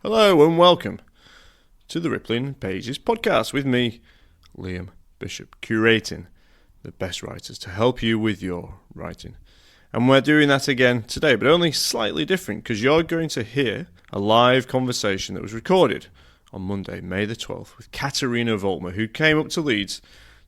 Hello and welcome to the Rippling Pages podcast with me, Liam Bishop, curating the best writers to help you with your writing. And we're doing that again today, but only slightly different because you're going to hear a live conversation that was recorded on Monday, May the 12th, with Katharina Volckmer, who came up to Leeds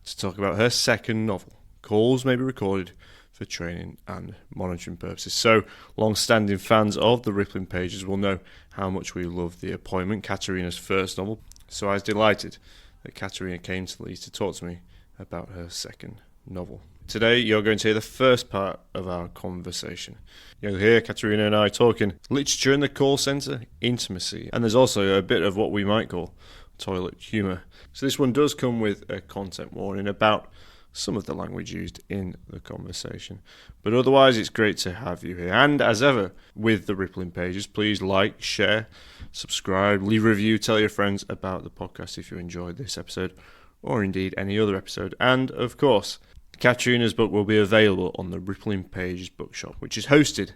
to talk about her second novel. Calls may be recorded for training and monitoring purposes. So, long-standing fans of the Rippling Pages will know how much we love The Appointment, Katharina's first novel. So I was delighted that Katharina came to Leeds to talk to me about her second novel. Today, you're going to hear the first part of our conversation. You'll hear Katharina and I talking literature in the call centre, intimacy, and there's also a bit of what we might call toilet humour. So this one does come with a content warning about some of the language used in the conversation. But otherwise, it's great to have you here. And as ever, with the Rippling Pages, please like, share, subscribe, leave a review, tell your friends about the podcast if you enjoyed this episode, or indeed any other episode. And, of course, Katharina's book will be available on the Rippling Pages bookshop, which is hosted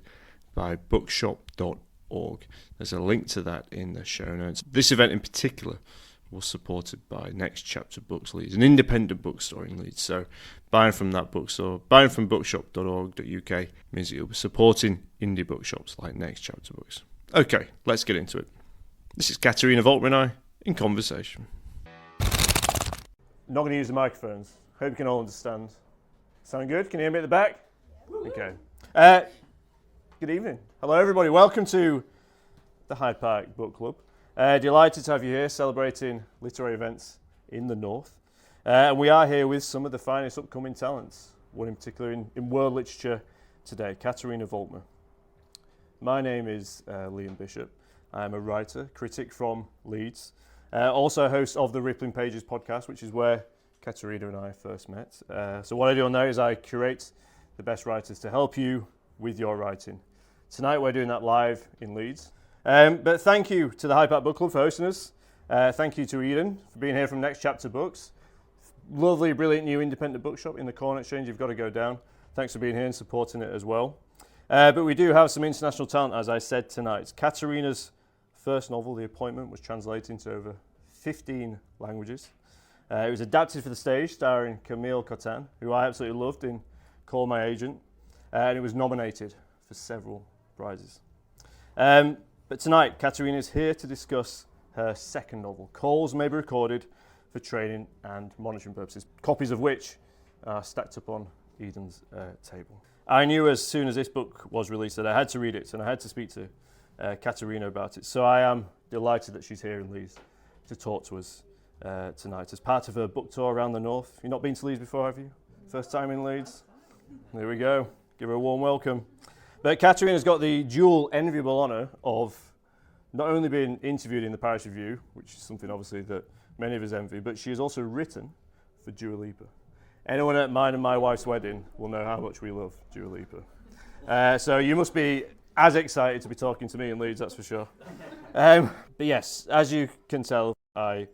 by bookshop.org. There's a link to that in the show notes. This event in particular was supported by Next Chapter Books Leeds, an independent bookstore in Leeds. So buying from that bookstore, buying from bookshop.org.uk means that you'll be supporting indie bookshops like Next Chapter Books. Okay, let's get into it. This is Katharina Volckmer and I in conversation. Not going to use the microphones. Hope you can all understand. Sound good? Can you hear me at the back? Okay. Good evening. Hello everybody. Welcome to the Hyde Park Book Club. Delighted to have you here celebrating literary events in the north. And we are here with some of the finest upcoming talents, one in particular in world literature today, Katharina Volckmer. My name is Liam Bishop. I am a writer, critic from Leeds, also host of the Rippling Pages podcast, which is where Katharina and I first met. So what I do on there is I curate the best writers to help you with your writing. Tonight we're doing that live in Leeds. But thank you to the Hyde Park Book Club for hosting us. Thank you to Eden for being here from Next Chapter Books. Lovely, brilliant new independent bookshop in the Corn Exchange. You've got to go down. Thanks for being here and supporting it as well. But we do have some international talent, as I said tonight. Katharina's first novel, The Appointment, was translated into over 15 languages. It was adapted for the stage, starring Camille Cottin, who I absolutely loved in Call My Agent. And it was nominated for several prizes. But tonight, Katharina is here to discuss her second novel. Calls may be recorded for training and monitoring purposes, copies of which are stacked up on Eden's table. I knew as soon as this book was released that I had to read it and I had to speak to Katharina about it. So I am delighted that she's here in Leeds to talk to us tonight as part of her book tour around the north. You've not been to Leeds before, have you? First time in Leeds? There we go. Give her a warm welcome. But Katharina's got the dual enviable honour of not only being interviewed in the Paris Review, which is something obviously that many of us envy, but she has also written for Dua Lipa. Anyone at mine and my wife's wedding will know how much we love Dua Lipa. So you must be as excited to be talking to me in Leeds, that's for sure. But yes, as you can tell, I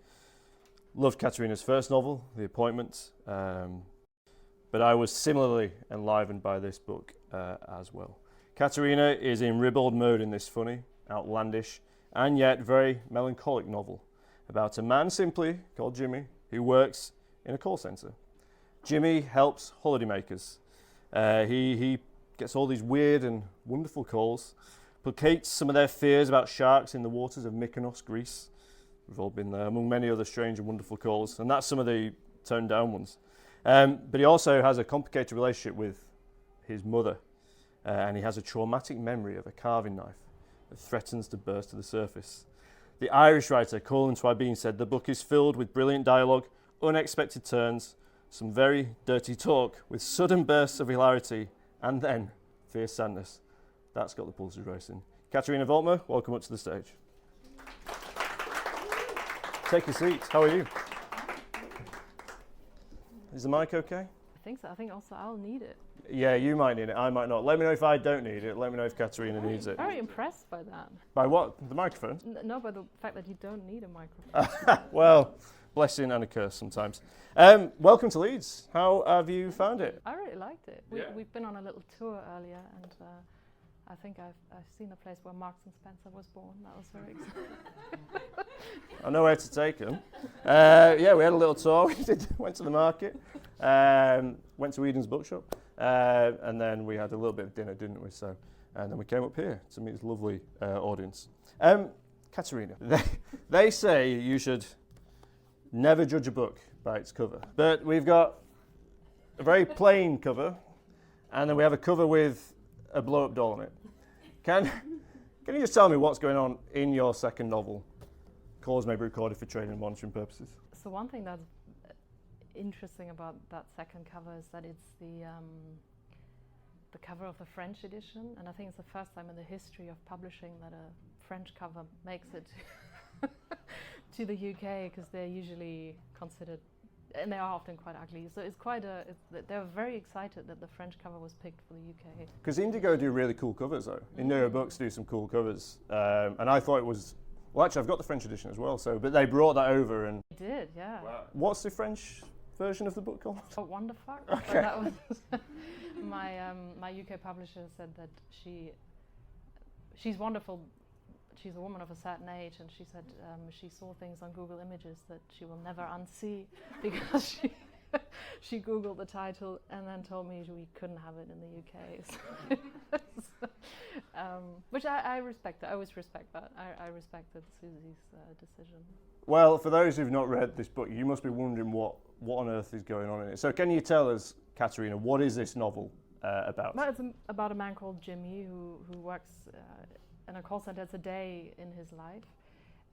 loved Katharina's first novel, The Appointment, but I was similarly enlivened by this book as well. Katharina is in ribald mode in this funny, outlandish, and yet very melancholic novel about a man simply called Jimmie who works in a call centre. Jimmie helps holidaymakers. He gets all these weird and wonderful calls, placates some of their fears about sharks in the waters of Mykonos, Greece. We've all been there, among many other strange and wonderful calls, and that's some of the toned down ones. But he also has a complicated relationship with his mother. And he has a traumatic memory of a carving knife that threatens to burst to the surface. The Irish writer Colm Tóibín said the book is filled with brilliant dialogue, unexpected turns, some very dirty talk with sudden bursts of hilarity, and then fierce sadness. That's got the pulses racing. Katharina Volckmer, welcome up to the stage. Take your seat. How are you? Is the mic okay? I think so. I think also I'll need it. Yeah, you might need it. I might not. Let me know if I don't need it. Let me know if Katharina needs it. Very impressed by that. By what? The microphone? No, by the fact that you don't need a microphone. Well, blessing and a curse sometimes. Welcome to Leeds. How have you found it? I really liked it. We've been on a little tour earlier, and I think I've seen the place where Marks and Spencer was born. That was very exciting. I know where to take them. Yeah, we had a little tour. We went to the market, went to Eden's bookshop, and then we had a little bit of dinner, didn't we? So, and then we came up here to meet this lovely audience. Katharina, they say you should never judge a book by its cover, but we've got a very plain cover, and then we have a cover with a blow-up doll on it. Can you just tell me what's going on in your second novel, Cause May be recorded for training and monitoring purposes? So one thing that's interesting about that second cover is that it's the cover of the French edition, and I think it's the first time in the history of publishing that a French cover makes it to the UK, because they're usually considered, and they are often quite ugly. So it's quite they're very excited that the French cover was picked for the UK. Because Indigo do really cool covers, though. Indigo Books do some cool covers, and I thought it was. Well, actually, I've got the French edition as well. So, but they brought that over, and They did, yeah. wow. What's the French version of the book called? Oh, Wonderfuck. Okay. So that was my UK publisher said that she's wonderful. She's a woman of a certain age, and she said she saw things on Google Images that she will never unsee, because she Googled the title and then told me we couldn't have it in the UK. Which I respect. I always respect that. I respected Susie's decision. Well, for those who've not read this book, you must be wondering what on earth is going on in it. So can you tell us, Katharina, what is this novel about? Well, it's about a man called Jimmie who works in a call center. It's a day in his life,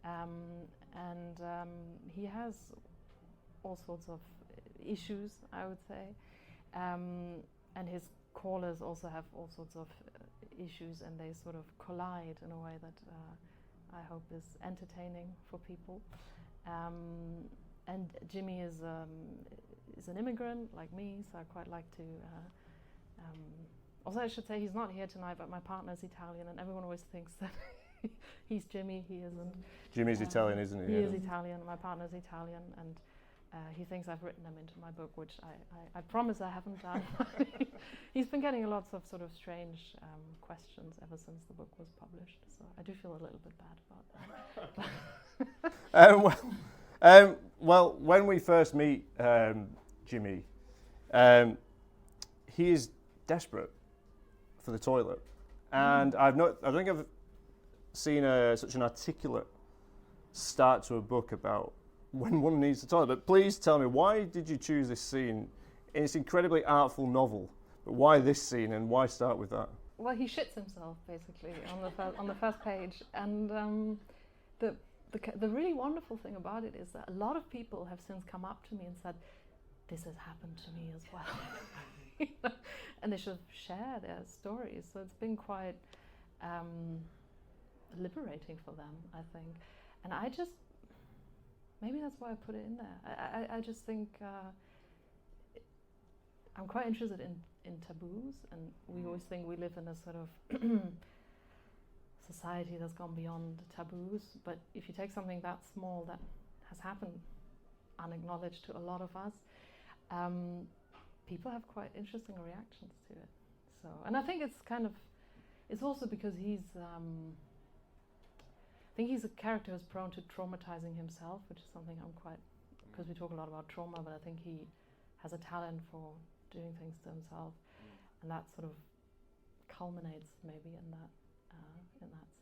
and he has all sorts of issues, I would say, and his callers also have all sorts of issues, and they sort of collide in a way that I hope is entertaining for people. And Jimmie is an immigrant like me, so I quite like to. Also, I should say he's not here tonight, but my partner's Italian, and everyone always thinks that he's Jimmie. He isn't. Jimmie's Italian, isn't he? He is Italian. My partner's Italian, and he thinks I've written them into my book, which I promise I haven't done. He's been getting lots of sort of strange questions ever since the book was published, so I do feel a little bit bad about that. Well, when we first meet Jimmie, he is desperate for the toilet, and I don't think I've seen such an articulate start to a book about when one needs the toilet. But please tell me, why did you choose this scene in this incredibly artful novel? But why this scene, and why start with that? Well, he shits himself basically on the first page, and the really wonderful thing about it is that a lot of people have since come up to me and said, "This has happened to me as well," and they should share their stories. So it's been quite liberating for them, I think, and I just. Maybe that's why I put it in there. I just think I'm quite interested in taboos, and we always think we live in a sort of society that's gone beyond taboos. But if you take something that small that has happened unacknowledged to a lot of us, people have quite interesting reactions to it. So, and I think it's also because I think he's a character who's prone to traumatizing himself, which is something I'm quite, because we talk a lot about trauma, but I think he has a talent for doing things to himself, and that sort of culminates maybe in that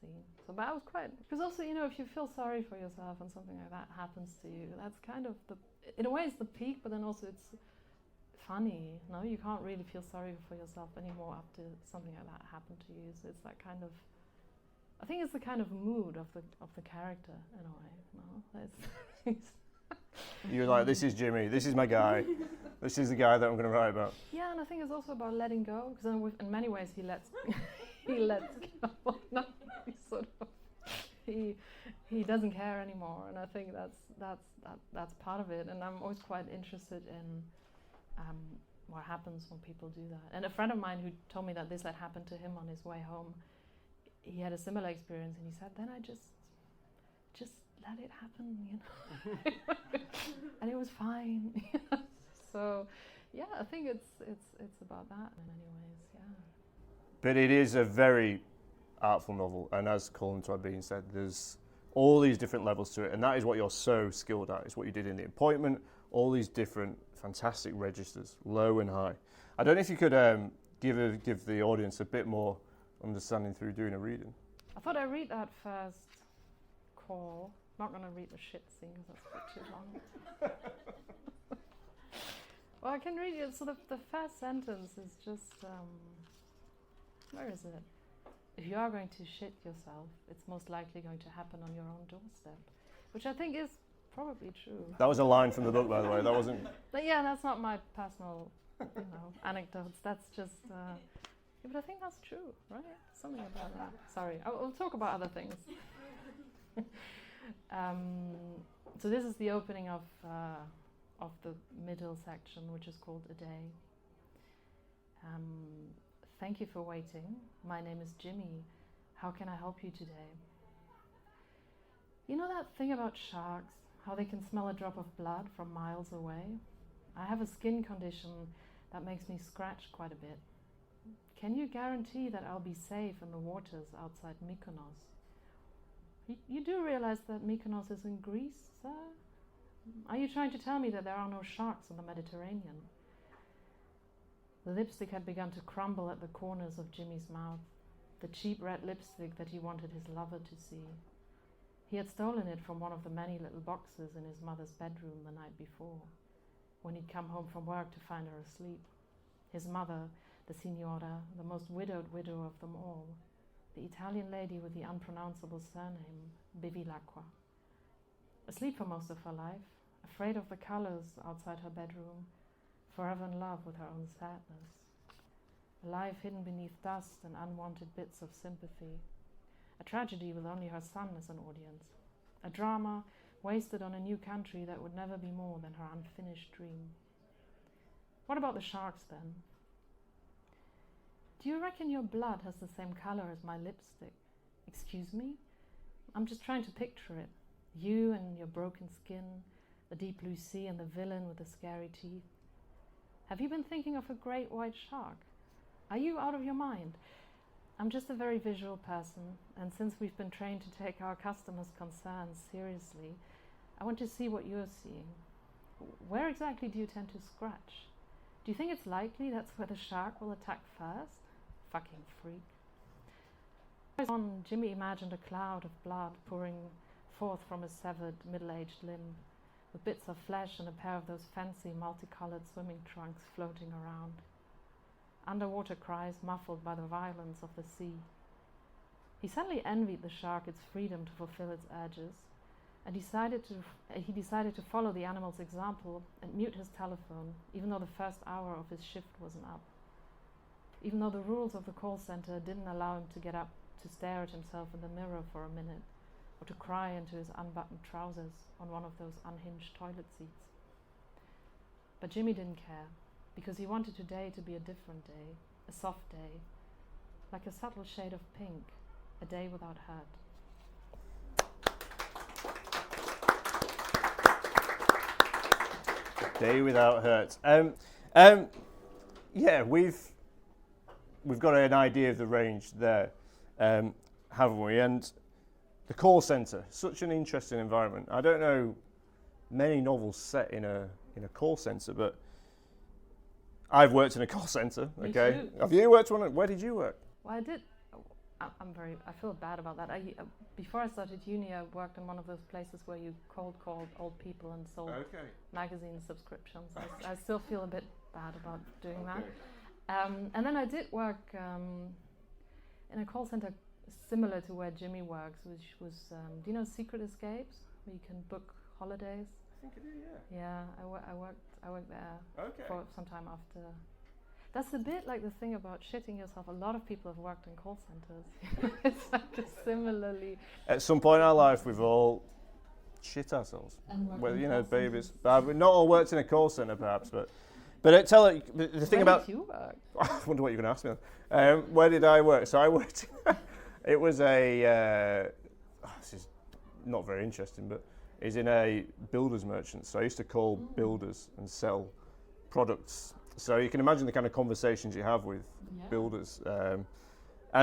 scene. So, but I was quite, because also, if you feel sorry for yourself and something like that happens to you, that's kind of in a way it's the peak, but then also it's funny. No, you can't really feel sorry for yourself anymore after something like that happened to you. So it's that kind of. I think it's the kind of mood of the character in a way. No, You're like, this is Jimmie. This is my guy. This is the guy that I'm going to write about. Yeah, and I think it's also about letting go, because in many ways he lets go. No, he doesn't care anymore, and I think that's part of it. And I'm always quite interested in what happens when people do that. And a friend of mine who told me that this had happened to him on his way home. He had a similar experience, and he said, "Then I just let it happen, and it was fine." So, yeah, I think it's about that in many ways. Yeah. but it is a very artful novel, and as Colm Tóibín said, there's all these different levels to it, and that is what you're so skilled at. It's what you did in The Appointment, all these different fantastic registers, low and high. I don't know if you could give the audience a bit more understanding through doing a reading. I thought I'd read that first call. Not going to read the shit scene because that's a bit too long. Well, I can read you. So the first sentence is just, where is it? If you are going to shit yourself, it's most likely going to happen on your own doorstep, which I think is probably true. That was a line from the book, by the way. That wasn't. But yeah, that's not my personal, anecdotes. That's just. Yeah, but I think that's true, right? Something about that. Sorry, we'll talk about other things. So this is the opening of the middle section, which is called A Day. Thank you for waiting. My name is Jimmie. How can I help you today? You know that thing about sharks, how they can smell a drop of blood from miles away? I have a skin condition that makes me scratch quite a bit. Can you guarantee that I'll be safe in the waters outside Mykonos? You do realize that Mykonos is in Greece, sir? Are you trying to tell me that there are no sharks in the Mediterranean? The lipstick had begun to crumble at the corners of Jimmie's mouth, the cheap red lipstick that he wanted his lover to see. He had stolen it from one of the many little boxes in his mother's bedroom the night before, when he'd come home from work to find her asleep. His mother, the signora, the most widowed widow of them all, the Italian lady with the unpronounceable surname, Bevilacqua. Asleep for most of her life, afraid of the colors outside her bedroom, forever in love with her own sadness. A life hidden beneath dust and unwanted bits of sympathy. A tragedy with only her son as an audience. A drama wasted on a new country that would never be more than her unfinished dream. What about the sharks then? Do you reckon your blood has the same color as my lipstick? Excuse me? I'm just trying to picture it. You and your broken skin, the deep blue sea and the villain with the scary teeth. Have you been thinking of a great white shark? Are you out of your mind? I'm just a very visual person, and since we've been trained to take our customers' concerns seriously, I want to see what you're seeing. Where exactly do you tend to scratch? Do you think it's likely that's where the shark will attack first? Fucking freak. On, Jimmie imagined a cloud of blood pouring forth from a severed, middle-aged limb, with bits of flesh and a pair of those fancy, multicolored swimming trunks floating around. Underwater cries muffled by the violence of the sea. He suddenly envied the shark its freedom to fulfill its urges, and he decided to follow the animal's example and mute his telephone, even though the first hour of his shift wasn't up. Even though the rules of the call center didn't allow him to get up to stare at himself in the mirror for a minute, or to cry into his unbuttoned trousers on one of those unhinged toilet seats. But Jimmie didn't care, because he wanted today to be a different day, a soft day, like a subtle shade of pink, a day without hurt. Day without hurt. Yeah, we've got an idea of the range there, haven't we? And the call centre, such an interesting environment. I don't know many novels set in a call centre, but I've worked in a call centre. Okay, Me too. Have you worked one? Where did you work? Well, I did. I feel bad about that. Before I started uni, I worked in one of those places where you cold called old people and sold magazine subscriptions. I still feel a bit bad about doing that. And then I did work in a call center similar to where Jimmie works, which was, do you know Secret Escapes, where you can book holidays? I think I do, yeah. Yeah, I worked there Okay. for some time after. That's a bit like the thing about shitting yourself. A lot of people have worked in call centers. It's like just similarly. At some point in our life, we've all shit ourselves. Well, you know, babies. We've not all worked in a call center, perhaps, but the thing about. Where did you work? I wonder what you're going to ask me. Where did I work? So I worked. It was a. This is not very interesting, but it's in a builder's merchant. So I used to call builders and sell products. So you can imagine the kind of conversations you have with builders.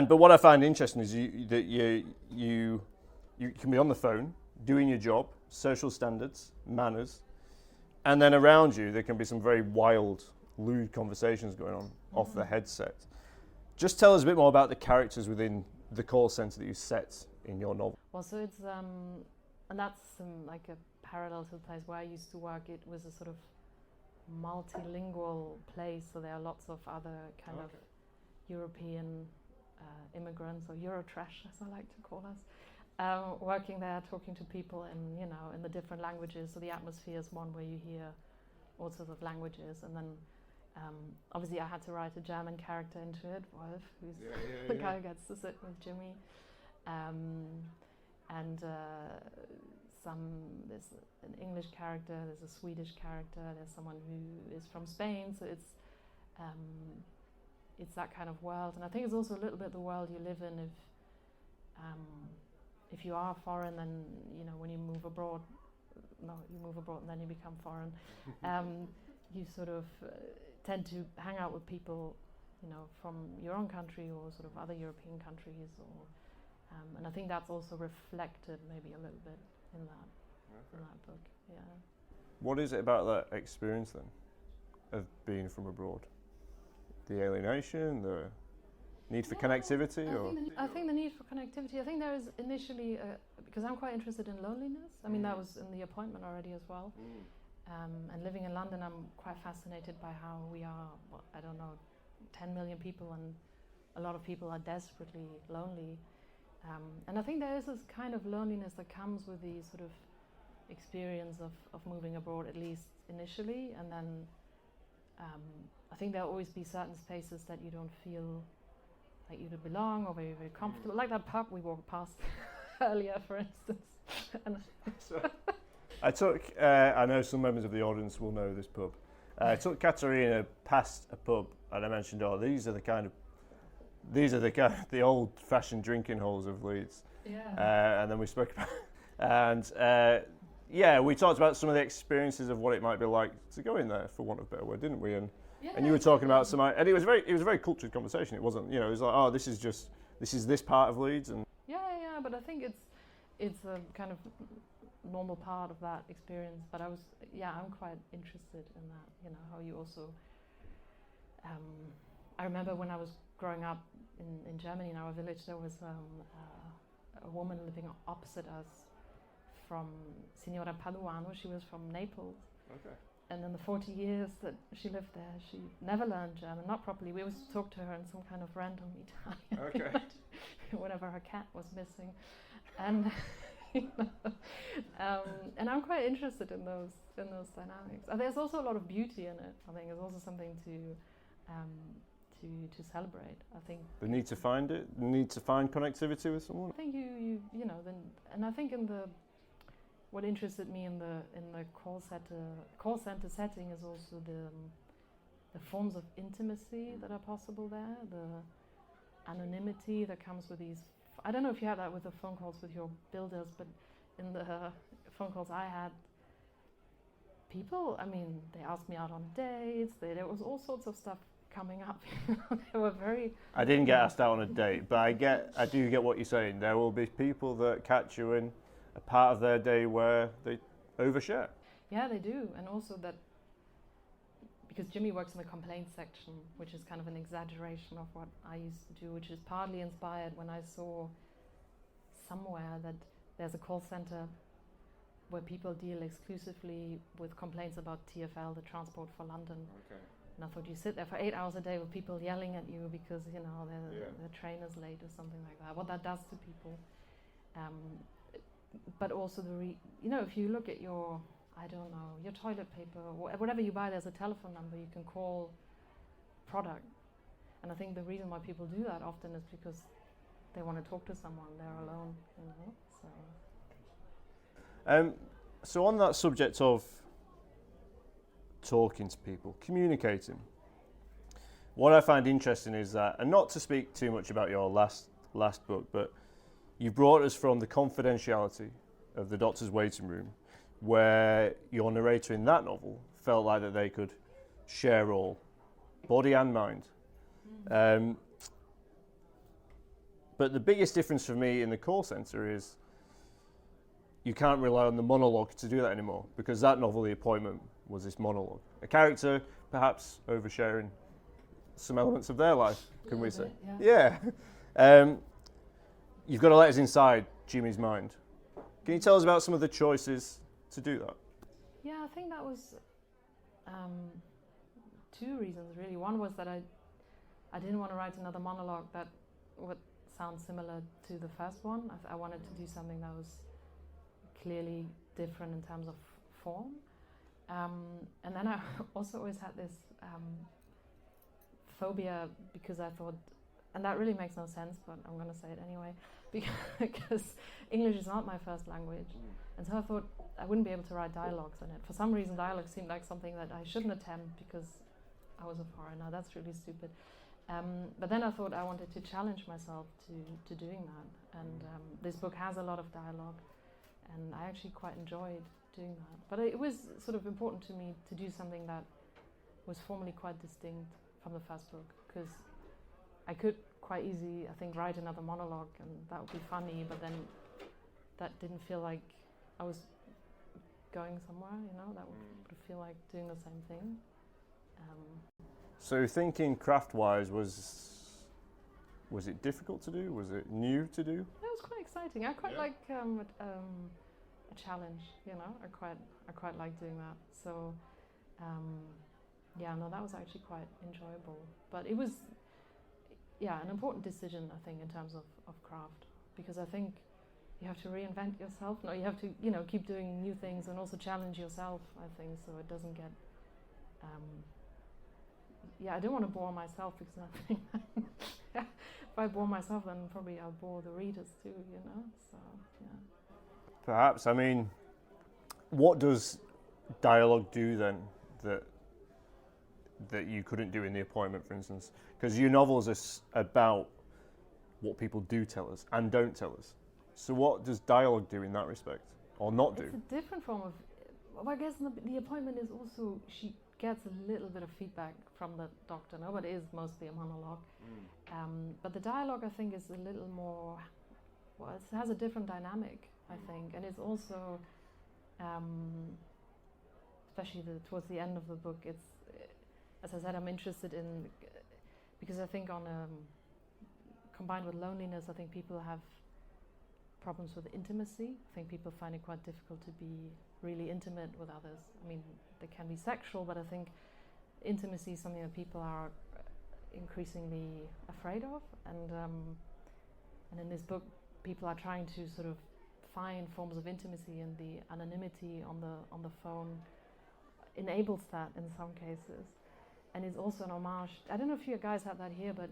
But what I find interesting is you can be on the phone doing your job, social standards, manners, and then around you there can be some very wild, lewd conversations going on off the headset. Just tell us a bit more about the characters within the call centre that you set in your novel. Well, so it's and that's like a parallel to the place where I used to work. It was a sort of multilingual place, so there are lots of other kind of European immigrants, or Eurotrash as I like to call us, working there, talking to people in the different languages. So the atmosphere is one where you hear all sorts of languages, and then obviously I had to write a German character into it, Wolf, who's the guy who gets to sit with Jimmie, and there's an English character, there's a Swedish character, there's someone who is from Spain, so it's that kind of world. And I think it's also a little bit the world you live in if you are foreign, then when you move abroad, and then you become foreign. You sort of tend to hang out with people, from your own country or sort of other European countries, and I think that's also reflected maybe a little bit in that book. Yeah. What is it about that experience then, of being from abroad? The alienation, the need for connectivity, I think the need for connectivity. I think there is initially because I'm quite interested in loneliness. I mean, that was in the appointment already as well. And living in London, I'm quite fascinated by how we are, 10 million people, and a lot of people are desperately lonely. And I think there is this kind of loneliness that comes with the sort of experience of moving abroad, at least initially. And then I think there'll always be certain spaces that you don't feel like you belong or very, very comfortable. Like that pub we walked past earlier, for instance. I know some members of the audience will know this pub. I took Katharina past a pub, and I mentioned, these are the old-fashioned drinking halls of Leeds. Yeah. And then we spoke about, and we talked about some of the experiences of what it might be like to go in there, for want of a better word, didn't we? And you were talking about and it was a very cultured conversation. It wasn't, it was like, this is this part of Leeds, and but I think it's a kind of normal part of that experience. But I'm quite interested in that. How you also. I remember when I was growing up in Germany, in our village, there was a woman living opposite us from Signora Paduano. She was from Naples. Okay. And in the 40 years that she lived there, she never learned German, not properly. We always talked to her in some kind of random Italian. Okay. Whenever her cat was missing. And and I'm quite interested in those dynamics. And there's also a lot of beauty in it. I think there's also something to celebrate. I think the need to find it, the need to find connectivity with someone. I think and I think what interested me in the call center setting is also the forms of intimacy that are possible there, the anonymity that comes with these. I don't know if you had that with the phone calls with your builders, but in the phone calls I had, people, they asked me out on dates. There was all sorts of stuff coming up. They were very. I didn't get asked out on a date, but I do get what you're saying. There will be people that catch you in a part of their day where they overshare. Yeah, they do, and also that because Jimmie works in the complaints section, which is kind of an exaggeration of what I used to do, which is partly inspired when I saw somewhere that there's a call center where people deal exclusively with complaints about TfL, the Transport for London. Okay. And I thought, you sit there for 8 hours a day with people yelling at you because their train is late or something like that. What that does to people, but also if you look at your toilet paper, whatever you buy, there's a telephone number you can call product. And I think the reason why people do that often is because they want to talk to someone, they're alone, So on that subject of talking to people, communicating, what I find interesting is that, and not to speak too much about your last book, but you brought us from the confidentiality of the doctor's waiting room, where your narrator in that novel felt like that they could share all, body and mind. But the biggest difference for me in the call centre is you can't rely on the monologue to do that anymore, because that novel, The Appointment, was this monologue. A character perhaps oversharing some elements of their life, can we say? Yeah. You've got to let us inside Jimmie's mind. Can you tell us about some of the choices to do that? Yeah, I think that was two reasons really. One was that I didn't want to write another monologue that would sound similar to the first one. I wanted to do something that was clearly different in terms of form. And then I also always had this phobia, because I thought, and that really makes no sense, but I'm going to say it anyway, because English is not my first language. And so I thought I wouldn't be able to write dialogues in it. For some reason, dialogue seemed like something that I shouldn't attempt because I was a foreigner. That's really stupid. But then I thought I wanted to challenge myself to doing that. And this book has a lot of dialogue, and I actually quite enjoyed doing that. But it was sort of important to me to do something that was formally quite distinct from the first book, because I could quite easily, I think, write another monologue and that would be funny, but then that didn't feel like I was going somewhere, you know, that would feel like doing the same thing. So thinking craft-wise, was it difficult to do? Was it new to do? It was quite exciting. I quite like a challenge, you know. I quite like doing that. So that was actually quite enjoyable. But it was an important decision, I think, in terms of craft, because I think you have to reinvent yourself. No, you have to, keep doing new things and also challenge yourself, I think, so it doesn't get I don't want to bore myself, because I think if I bore myself, then probably I'll bore the readers too, so yeah. Perhaps. I mean, what does dialogue do then that you couldn't do in The Appointment, for instance? Because your novels are about what people do tell us and don't tell us. So what does dialogue do in that respect, or not do? It's a different form of... Well, I guess the Appointment is also... She gets a little bit of feedback from the doctor, no? But it is mostly a monologue. But the dialogue, I think, is a little more... Well, it has a different dynamic, I think. And it's also... especially towards the end of the book, it's... As I said, I'm interested in... Because I think combined with loneliness, I think people have problems with intimacy. I think people find it quite difficult to be really intimate with others. I mean, they can be sexual, but I think intimacy is something that people are increasingly afraid of. And in this book, people are trying to sort of find forms of intimacy, and the anonymity on the phone enables that in some cases. And it's also an homage. I don't know if you guys have that here, but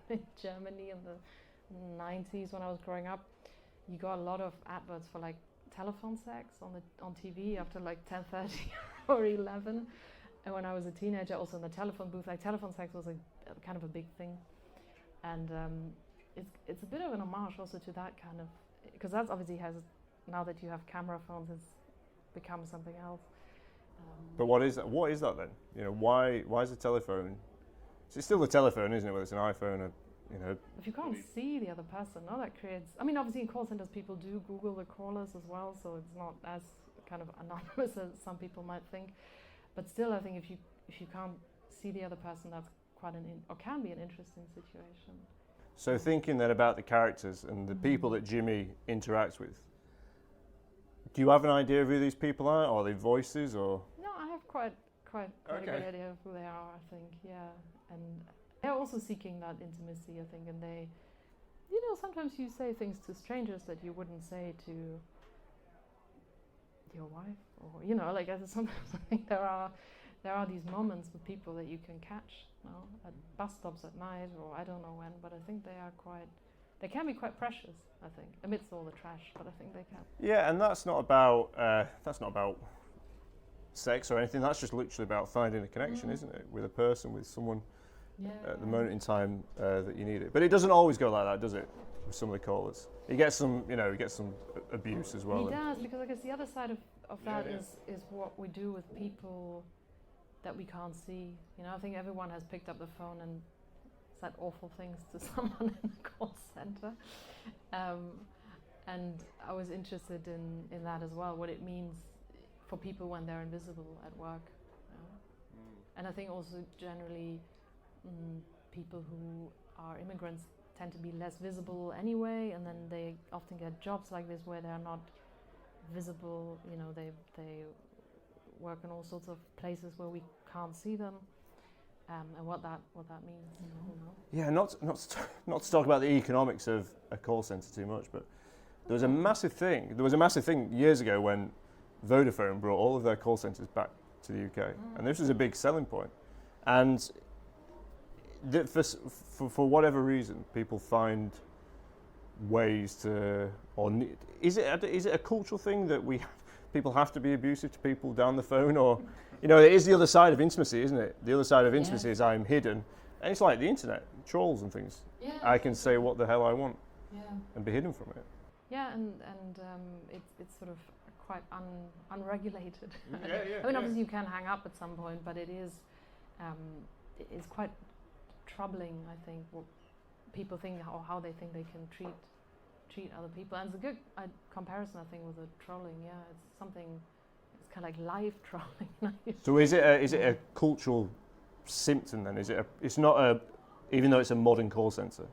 in Germany in the 90s, when I was growing up, you got a lot of adverts for like telephone sex on TV after like 10:30 or 11. And when I was a teenager, also in the telephone booth, like telephone sex was a kind of a big thing. And it's a bit of an homage also to that kind of, because that obviously has, now that you have camera phones, it's become something else. But what is that? What is that then? Why is the telephone? It's still the telephone, isn't it? Whether it's an iPhone or, If you can't see the other person, no, that creates... I mean, obviously in call centers people do Google the callers as well, so it's not as kind of anonymous as some people might think. But still, I think if you can't see the other person, that's quite or can be an interesting situation. So thinking then about the characters and the people that Jimmie interacts with, do you have an idea of who these people are? Are they voices or...? No, I have quite a good idea of who they are, I think, yeah. And they're also seeking that intimacy, I think, and they... sometimes you say things to strangers that you wouldn't say to your wife, or, like, sometimes I think there are these moments with people that you can catch, at bus stops at night, or I don't know when, but I think they can be quite precious, I think, amidst all the trash, but I think they can. Yeah, and that's not about sex or anything. That's just literally about finding a connection, isn't it, with a person, with someone at the moment in time that you need it. But it doesn't always go like that, does it? With some of the callers, you get some abuse as well. He does, because I guess the other side of that is what we do with people that we can't see. I think everyone has picked up the phone and said awful things to someone in the call center. And I was interested in that as well, what it means for people when they're invisible at work. And I think also generally people who are immigrants tend to be less visible anyway, and then they often get jobs like this where they're not visible. You know, they work in all sorts of places where we can't see them, and what that means. You know. Yeah, not to talk about the economics of a call centre too much, but there was a massive thing years ago when Vodafone brought all of their call centres back to the UK, and this was a big selling point. And for whatever reason, people find ways to, is it a cultural thing that people have to be abusive to people down the phone, or it is the other side of intimacy, isn't it? The other side of intimacy is I'm hidden, and it's like the internet, trolls and things. Yeah, I can say what the hell I want, and be hidden from it. Yeah, and it's sort of quite unregulated. Yeah, I mean, obviously you can hang up at some point, but it is quite troubling, I think, what people think or how they think they can treat other people. And it's a good comparison, I think, with the trolling. Yeah, it's kind of like live trolling. So is it a cultural symptom then? It's not a, even though it's a modern call centre,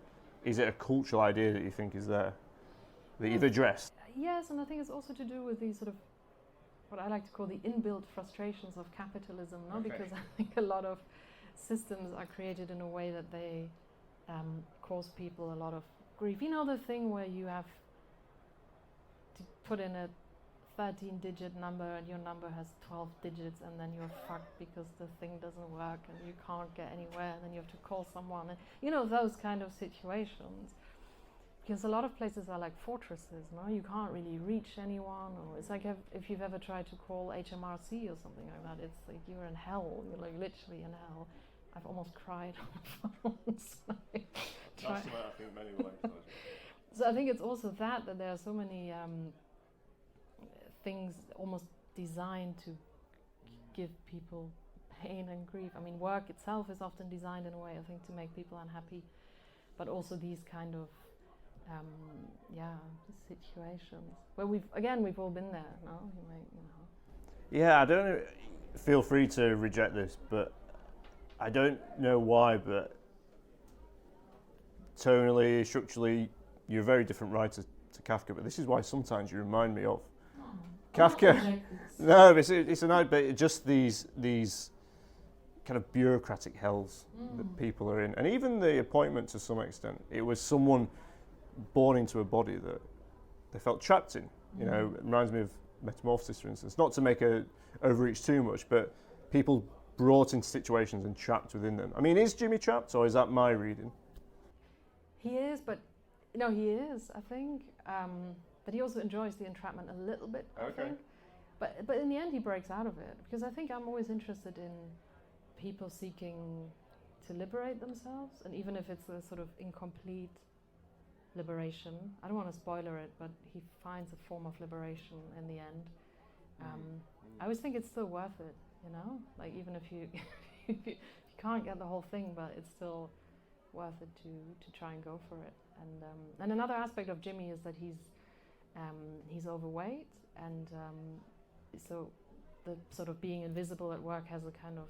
is it a cultural idea that you think is there, that you've addressed? Yes, and I think it's also to do with these sort of, what I like to call the inbuilt frustrations of capitalism, no? Okay. Because I think a lot of systems are created in a way that they cause people a lot of grief. You know, the thing where you have to put in a 13-digit number and your number has 12 digits, and then you're fucked because the thing doesn't work and you can't get anywhere, and then you have to call someone, and those kind of situations. Because a lot of places are like fortresses, no? You can't really reach anyone, or it's like if you've ever tried to call HMRC or something like that, it's like you're in hell. You're like literally in hell. I've almost cried on the phones. That's what I think many will like. So I think it's also that there are so many things almost designed to give people pain and grief. I mean, work itself is often designed in a way, I think, to make people unhappy, but also these kind of situations where we've all been there, no? Yeah, I don't know. Feel free to reject this, but I don't know why, but tonally, structurally, you're a very different writer to Kafka. But this is why sometimes you remind me of Kafka. No, it's a night, but just these kind of bureaucratic hells that people are in, and even the appointment to some extent. It was someone born into a body that they felt trapped in. It reminds me of Metamorphosis, for instance. Not to make a overreach too much, but people brought into situations and trapped within them. I mean, is Jimmie trapped, or is that my reading? He is, but he is, I think. But he also enjoys the entrapment a little bit, I think. But in the end, he breaks out of it, because I think I'm always interested in people seeking to liberate themselves, and even if it's a sort of incomplete liberation. I don't want to spoiler it, but he finds a form of liberation in the end. I always think it's still worth it, like even if you if you can't get the whole thing, but it's still worth it to try and go for it. And another aspect of Jimmie is that he's overweight, and so the sort of being invisible at work has a kind of,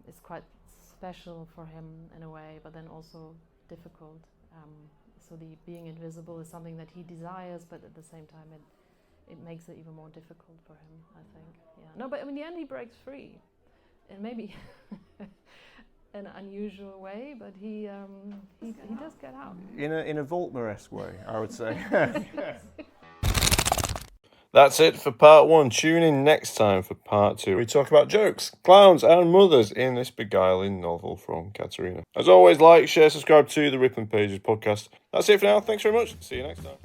it's quite special for him in a way, but then also difficult. So the being invisible is something that he desires, but at the same time it makes it even more difficult for him, I think. Yeah. No, but in the end he breaks free, and maybe an unusual way, but he does get out. In a Volckmer-esque way, I would say. That's it for part 1. Tune in next time for part 2. We talk about jokes, clowns and mothers in this beguiling novel from Katharina. As always, like, share, subscribe to the Rip and Pages podcast. That's it for now. Thanks very much. See you next time.